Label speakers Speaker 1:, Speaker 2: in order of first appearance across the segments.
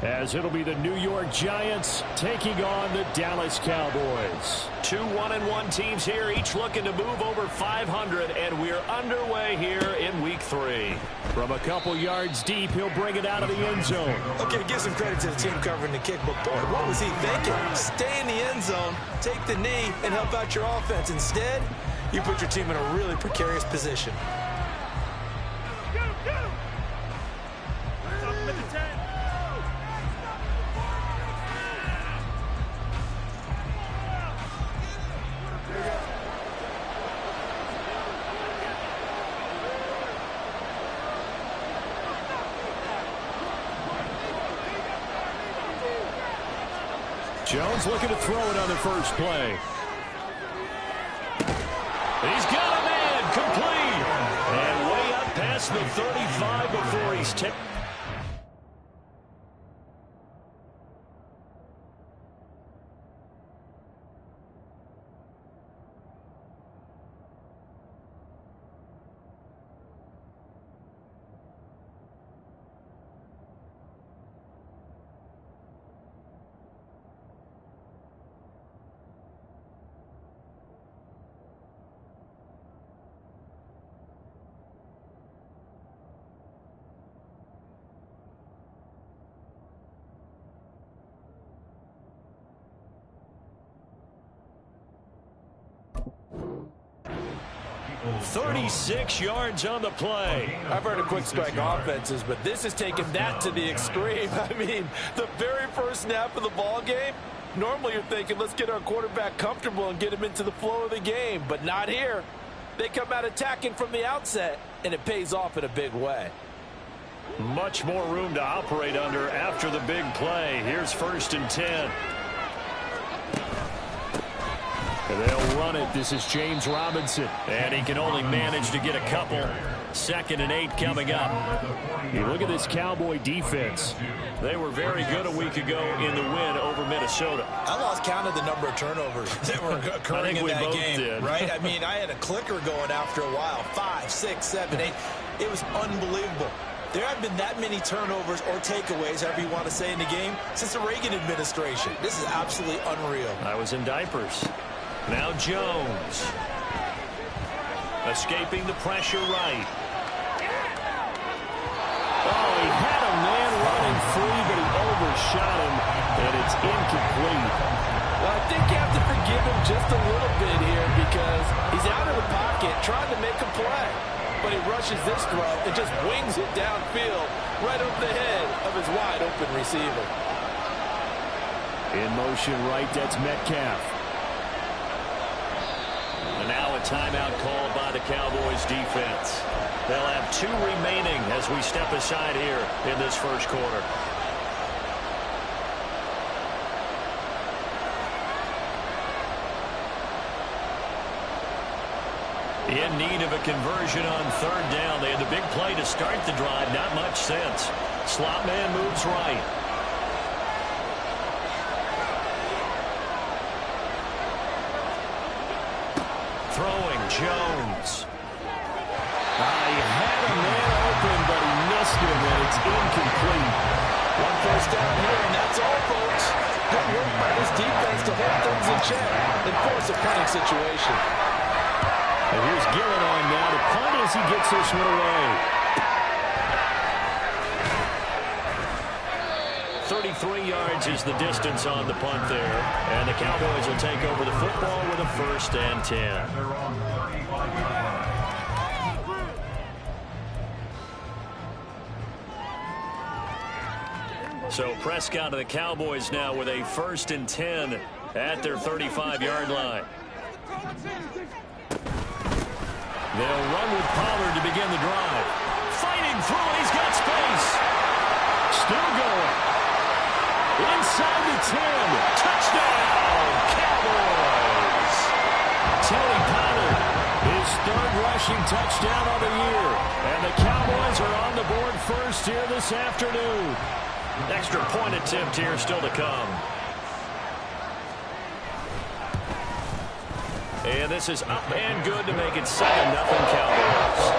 Speaker 1: here, as it'll be the New York Giants taking on the Dallas Cowboys. Two 1-1 teams here, each looking to move over 500, and we're underway here in Week 3. From a couple yards deep, he'll bring it out of the end zone.
Speaker 2: Okay, give some credit to the team covering the kick, but boy, what was he thinking? Stay in the end zone, take the knee, and help out your offense. Instead, you put your team in a really precarious position.
Speaker 1: Jones looking to throw it on the first play. He's got a man, complete. And way up past the 35 before he's tipped. .36 yards on the play.
Speaker 2: I've heard of quick strike offenses, but this is taking that to the extreme. I mean, the very first snap of the ball game, normally you're thinking, let's get our quarterback comfortable and get him into the flow of the game, but not here. They come out attacking from the outset, and it pays off in a big way.
Speaker 1: Much more room to operate under after the big play. Here's 1st and 10. They'll run it. This is James Robinson. And he can only manage to get a couple. 2nd and 8 coming up. You look at this Cowboy defense. They were very good a week ago in the win over Minnesota.
Speaker 2: I lost count of the number of turnovers that were occurring in that game. Right? I mean, I had a clicker going after a while. 5, 6, 7, 8. It was unbelievable. There have been that many turnovers or takeaways, however you want to say, in the game since the Reagan administration. This is absolutely unreal.
Speaker 1: I was in diapers. Now Jones. Escaping the pressure right. Oh, he had a man running free, but he overshot him, and it's incomplete.
Speaker 2: Well, I think you have to forgive him just a little bit here because he's out of the pocket trying to make a play. But he rushes this throw and just wings it downfield right over the head of his wide-open receiver.
Speaker 1: In motion right, that's Metcalf. And now a timeout called by the Cowboys defense. They'll have 2 remaining as we step aside here in this first quarter. In need of a conversion on 3rd down. They had the big play to start the drive. Not much sense. Slot man moves right. Throwing Jones. He had a man open, but he missed him, and it's incomplete.
Speaker 2: 1 first down here, and that's all, folks. Good work by this defense to hold things in check and force a punting situation.
Speaker 1: And here's Gillen now to punt as he gets this one away. 33 yards is the distance on the punt there. And the Cowboys will take over the football with a 1st and 10. So Prescott of the Cowboys now with a 1st and 10 at their 35-yard line. They'll run with Pollard to begin the drive. Fighting through, he's got space. Still going. Inside the 10. Touchdown, Cowboys. Tony Pollard, his 3rd rushing touchdown of the year. And the Cowboys are on the board first here this afternoon. Extra point attempt here still to come. And this is up and good to make it 7-0 Cowboys.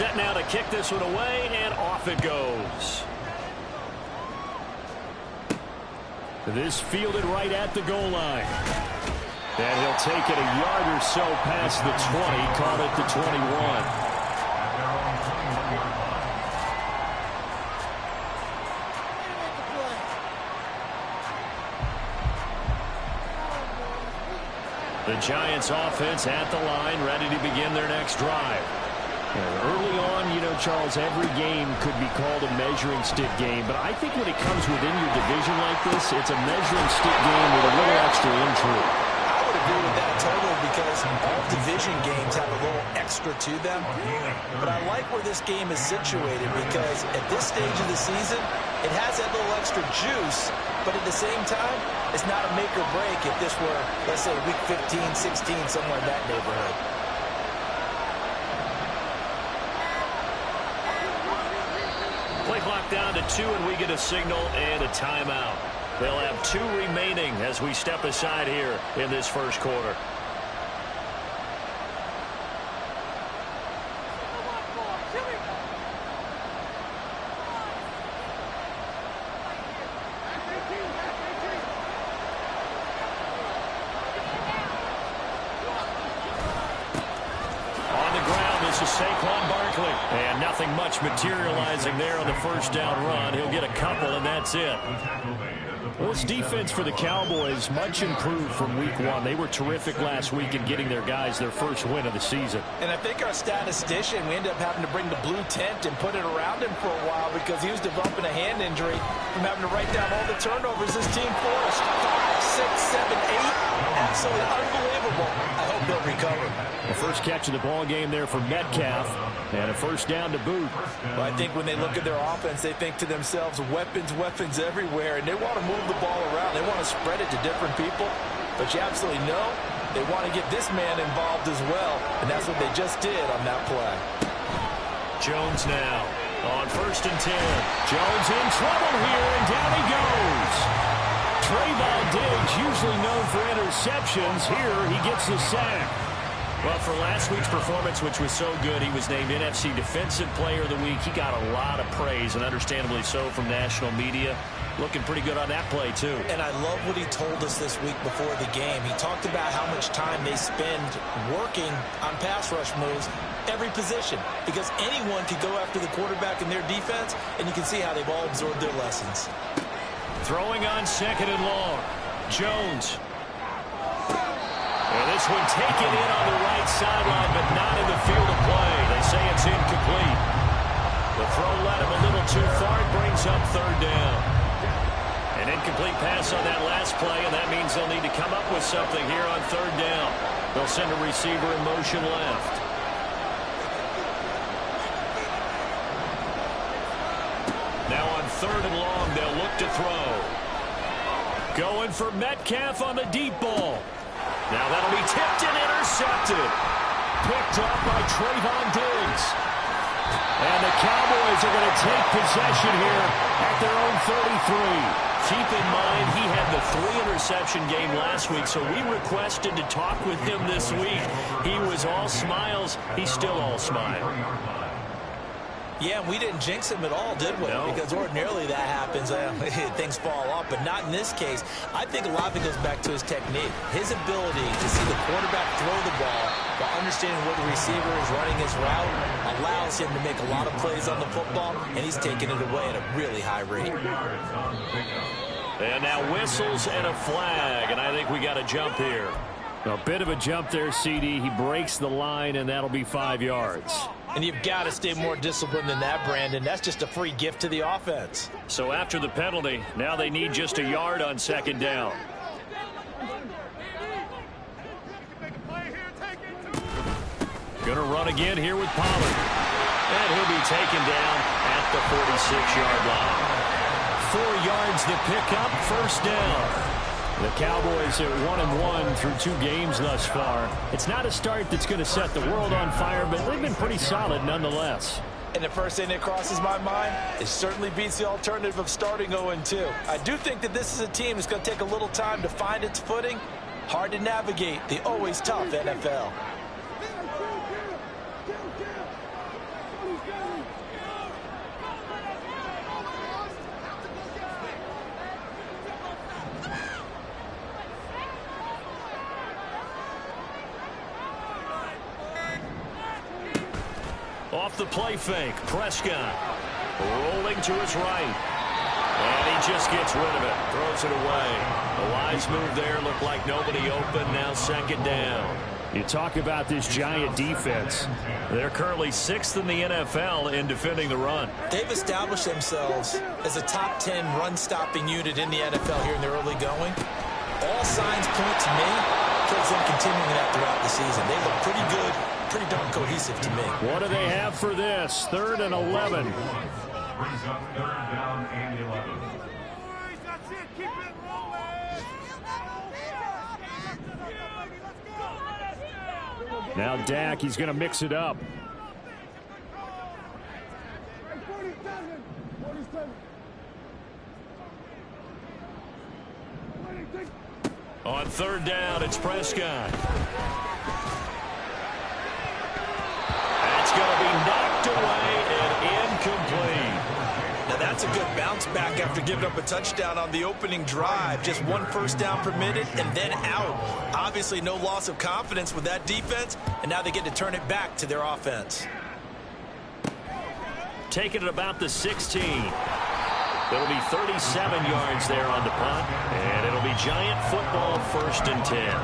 Speaker 1: set now to kick this one away, and off it goes. This fielded right at the goal line. And he'll take it a yard or so past the 20, call it the 21. The Giants offense at the line, ready to begin their next drive. Early on, you know, Charles, every game could be called a measuring stick game, but I think when it comes within your division like this, it's a measuring stick game with a little extra intrigue.
Speaker 2: I would agree with that totally because all division games have a little extra to them, but I like where this game is situated because at this stage of the season, it has that little extra juice, but at the same time, it's not a make or break if this were, let's say, week 15, 16, somewhere in that neighborhood.
Speaker 1: Play clock down to 2, and we get a signal and a timeout. They'll have 2 remaining as we step aside here in this first quarter. And nothing much materializing there on the first down run. He'll get a couple, and that's it. Well, this defense for the Cowboys much improved from week 1. They were terrific last week in getting their guys their first win of the season.
Speaker 2: And I think our statistician, we ended up having to bring the blue tent and put it around him for a while because he was developing a hand injury from having to write down all the turnovers this team forced. 5, 6, 7, 8. Absolutely unbelievable. I hope they'll recover.
Speaker 1: The first catch of the ball game there for Metcalf, and a first down to boot.
Speaker 2: Well, I think when they look at their offense, they think to themselves, weapons, weapons everywhere, and they want to move the ball around. They want to spread it to different people, but you absolutely know they want to get this man involved as well, and that's what they just did on that play.
Speaker 1: Jones now on 1st and 10. Jones in trouble here, and down he goes. Trayvon Diggs, usually known for interceptions. Here he gets the sack. Well, for last week's performance, which was so good, he was named NFC Defensive Player of the Week. He got a lot of praise, and understandably so, from national media. Looking pretty good on that play, too.
Speaker 2: And I love what he told us this week before the game. He talked about how much time they spend working on pass rush moves, every position, because anyone could go after the quarterback in their defense, and you can see how they've all absorbed their lessons.
Speaker 1: Throwing on 2nd and long. Jones. And this one taken in on the right sideline, but not in the field of play. They say it's incomplete. The throw led him a little too far. It brings up 3rd down. An incomplete pass on that last play, and that means they'll need to come up with something here on 3rd down. They'll send a receiver in motion left. Now on 3rd and long, they'll look to throw. Going for Metcalf on the deep ball. Now that'll be tipped and intercepted. Picked up by Trayvon Diggs. And the Cowboys are going to take possession here at their own 33. Keep in mind, he had the 3-interception game last week, so we requested to talk with him this week. He was all smiles. He's still all smile.
Speaker 2: Yeah, we didn't jinx him at all, did we?
Speaker 1: No.
Speaker 2: Because ordinarily that happens. Things fall off, but not in this case. I think a lot of it goes back to his technique. His ability to see the quarterback throw the ball while understanding where the receiver is running his route allows him to make a lot of plays on the football, and he's taking it away at a really high rate.
Speaker 1: And now whistles and a flag, and I think we got a jump here. A bit of a jump there, CD. He breaks the line, and that'll be 5 yards.
Speaker 2: And you've got to stay more disciplined than that, Brandon. That's just a free gift to the offense.
Speaker 1: So after the penalty, now they need just a yard on 2nd down. Gonna run again here with Pollard. And he'll be taken down at the 46-yard line. 4 yards to pick up, 1st down. The Cowboys are 1-1 through 2 games thus far. It's not a start that's going to set the world on fire, but they've been pretty solid nonetheless.
Speaker 2: And the first thing that crosses my mind, it certainly beats the alternative of starting 0-2. I do think that this is a team that's going to take a little time to find its footing. Hard to navigate the always tough NFL.
Speaker 1: Off the play fake, Prescott rolling to his right. And he just gets rid of it, throws it away. A wise move there, looked like nobody open, now second down. You talk about this Giant defense. They're currently 6th in the NFL in defending the run.
Speaker 2: They've established themselves as a top 10 run-stopping unit in the NFL here in the early going. All signs point to me towards them continuing that throughout the season. They look pretty good, pretty darn cohesive to me.
Speaker 1: What do they have for this? 3rd and 11.
Speaker 3: Brings up 3rd down and 11.
Speaker 1: Now Dak, he's going to mix it up. On 3rd down, it's Prescott. That's going to be knocked away and incomplete.
Speaker 2: Now that's a good bounce back after giving up a touchdown on the opening drive. Just 1 first down permitted and then out. Obviously no loss of confidence with that defense, and now they get to turn it back to their offense.
Speaker 1: Taking it about the 16. It'll be 37 yards there on the punt, and it'll be Giant football, 1st and 10.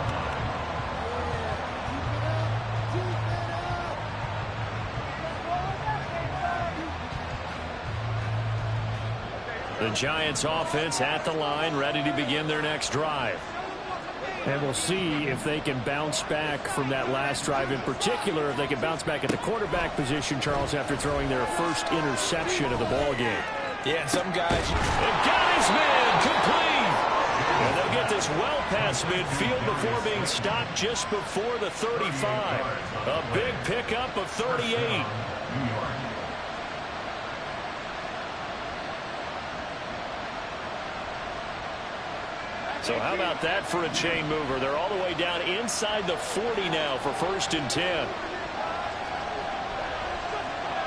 Speaker 1: The Giants offense at the line, ready to begin their next drive. And we'll see if they can bounce back from that last drive, in particular, if they can bounce back at the quarterback position, Charles, after throwing their first interception of the ball game.
Speaker 2: Yeah, and some guys...
Speaker 1: They've got his man complete. And they'll get this well past midfield before being stopped just before the 35. A big pickup of 38. So how about that for a chain mover? They're all the way down inside the 40 now for 1st and 10.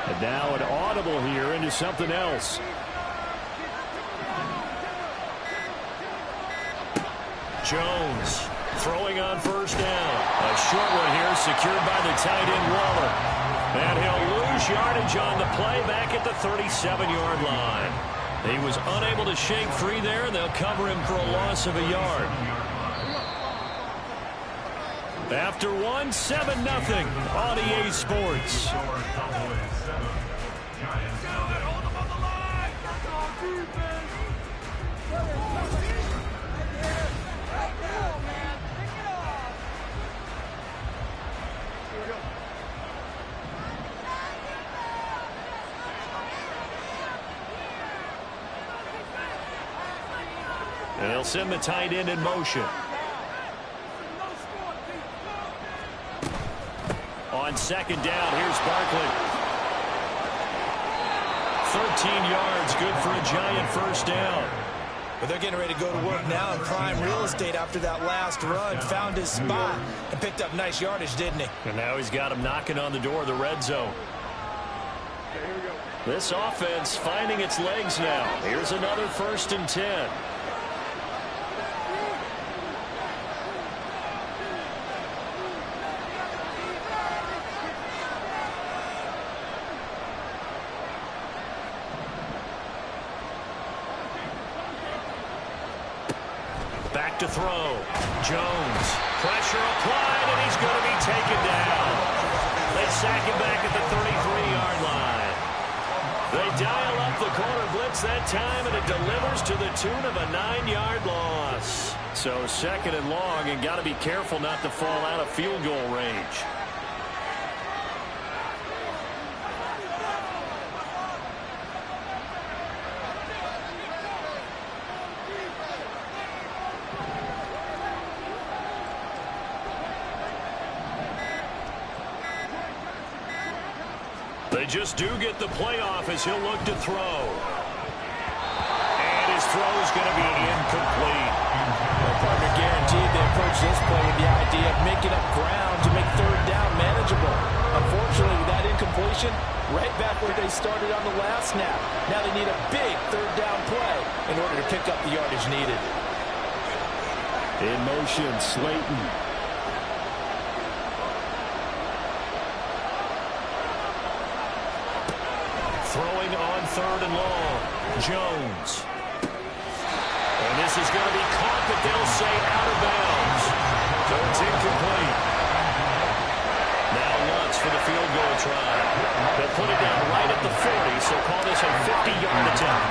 Speaker 1: And now an audible here into something else. Jones throwing on 1st down. A short one here secured by the tight end Waller. And he'll lose yardage on the play back at the 37-yard line. He was unable to shake free there, and they'll cover him for a loss of a yard. After 7-0 on EA Sports. And they'll send the tight end in motion. On 2nd down, here's Barkley. 13 yards, good for a Giant 1st down.
Speaker 2: But they're getting ready to go to work now in prime real estate after that last run. Found his spot and picked up nice yardage, didn't he?
Speaker 1: And now he's got him knocking on the door of the red zone. This offense finding its legs now. Here's another 1st and 10. To throw. Jones. Pressure applied, and he's going to be taken down. They sack him back at the 33-yard line. They dial up the corner blitz that time, and it delivers to the tune of a 9-yard loss. So 2nd and long, and got to be careful not to fall out of field goal range. They just do get the playoff as he'll look to throw. And his throw is going to be incomplete.
Speaker 2: Well, partner guaranteed they approach this play with the idea of making up ground to make 3rd down manageable. Unfortunately, with that incompletion, right back where they started on the last snap. Now they need a big 3rd down play in order to pick up the yardage needed.
Speaker 1: In motion, Slayton. 3rd and long. Jones. And this is going to be caught, but they'll say out of bounds. So it's incomplete. Now Lutz for the field goal try. They'll put it down right at the 40, so call this a 50-yard attempt.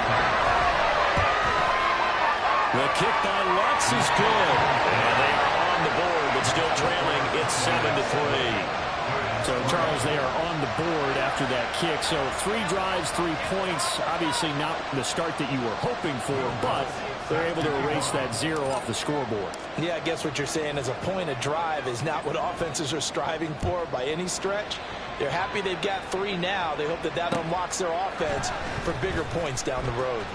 Speaker 1: The kick by Lutz is good. And they are on the board, but still trailing. It's 7-3.
Speaker 4: So, Charles, they are on the board after that kick. So 3 drives, 3 points. Obviously not the start that you were hoping for, but they're able to erase that 0 off the scoreboard.
Speaker 2: Yeah, I guess what you're saying is a point a drive is not what offenses are striving for by any stretch. They're happy they've got 3 now. They hope that that unlocks their offense for bigger points down the road.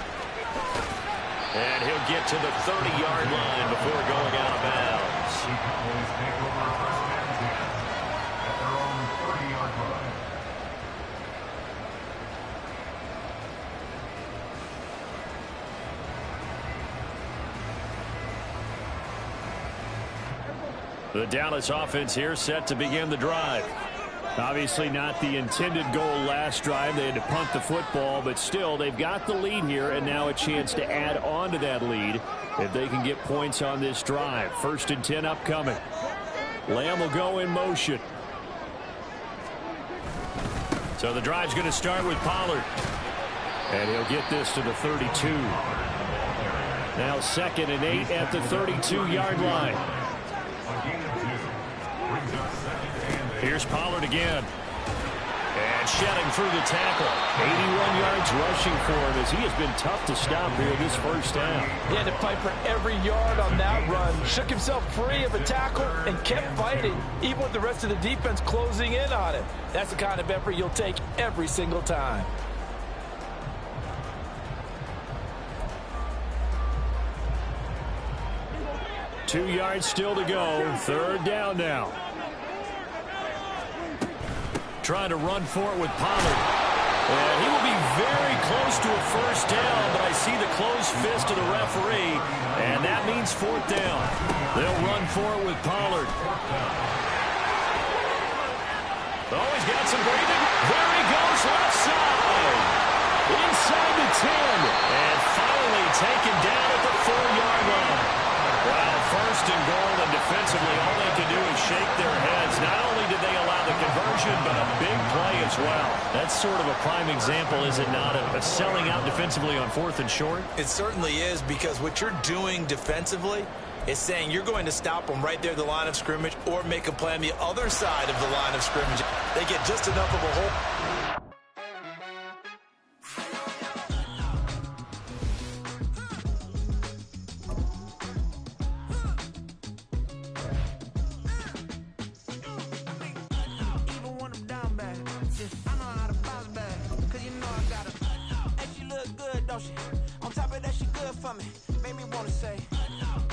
Speaker 1: And he'll get to the 30-yard line before going out of bounds.
Speaker 3: Cowboys take over first and 10 at their own 30-yard line.
Speaker 1: The Dallas offense here set to begin the drive.
Speaker 4: Obviously not the intended goal last drive. They had to punt the football, but still they've got the lead here and now a chance to add on to that lead if they can get points on this drive. 1st and 10 upcoming. Lamb will go in motion. So the drive's going to start with Pollard. And he'll get this to the 32. Now 2nd and 8 at the 32-yard line. Here's Pollard again. And shedding through the tackle. 81 yards rushing for him as he has been tough to stop here this first half.
Speaker 2: He had to fight for every yard on that run. Shook himself free of a tackle and kept fighting, even with the rest of the defense closing in on him. That's the kind of effort you'll take every single time.
Speaker 4: Two yards still to go. 3rd down now.
Speaker 1: Trying to run for it with Pollard. And he will be very close to a first down, but I see the closed fist of the referee, and that means 4th down. They'll run for it with Pollard. Oh, he's got some breathing. There he goes, left side. Inside the 10. And finally taken down at the 4-yard line. Well, 1st and goal, and defensively, all they can do is shake their heads. Not only did they allow the conversion, but a big play as well. That's sort of a prime example, is it not, of selling out defensively on 4th and short?
Speaker 2: It certainly is, because what you're doing defensively is saying you're going to stop them right there at the line of scrimmage or make a play on the other side of the line of scrimmage. They get just enough of a hole.
Speaker 5: On top of that, she good for me. Made me wanna say,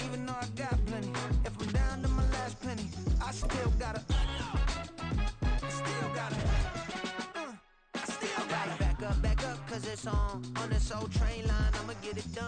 Speaker 5: even though I got plenty, if I'm down to my last penny, I still gotta back up, cause it's on this old train line. I'ma get it done.